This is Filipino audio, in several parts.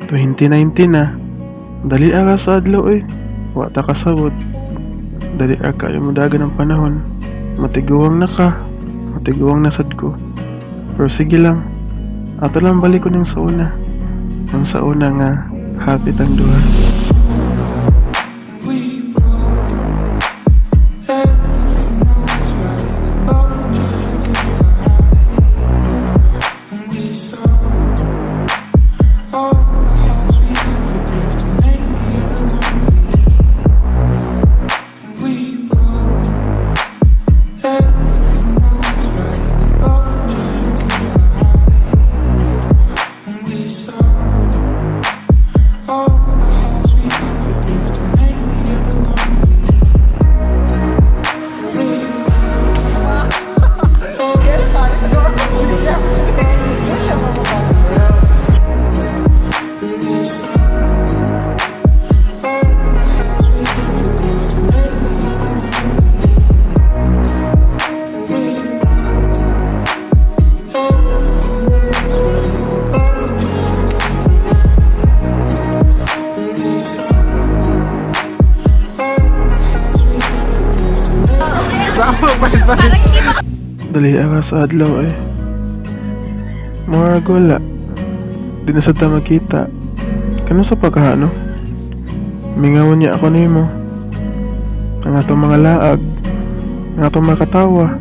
2019 na. Dali aga sa adlaw eh. Wa ta kasabot. Dali aga yung mudagan ng panahon. Matiguang na ka. Matiguang na sad ko. Pero sige lang. Ato lang balik ko ng sa una. Ang sa una nga hapit ang duha. Dali aga sa adlaw eh. Mga gula. Di na sad ta makita. Kano sa pagkahano? Mingawan niya ako nimo. Ang atong mga laag. Ang atong mga katawa.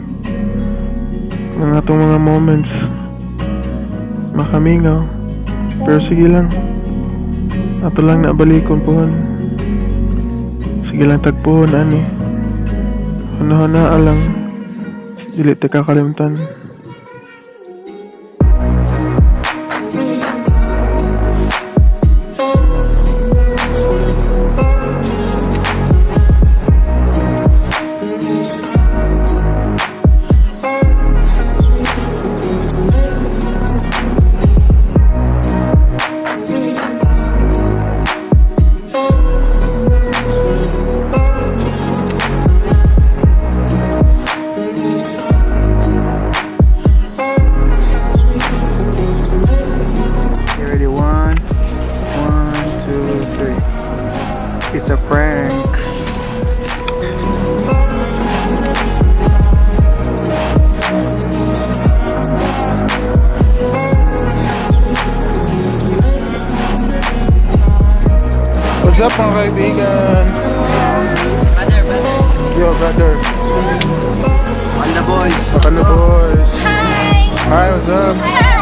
Ang atong mga moments. Makamingaw. Pero sige lang. Ato lang nabalikon pohon. Sige lang tagpohon ani. Huna-hunaa lang. Dili ta kakalimutan. It's a prank. What's up mga kaibigan? Yo brother. On the boys. Baka na boys. Hi! Hi, what's up?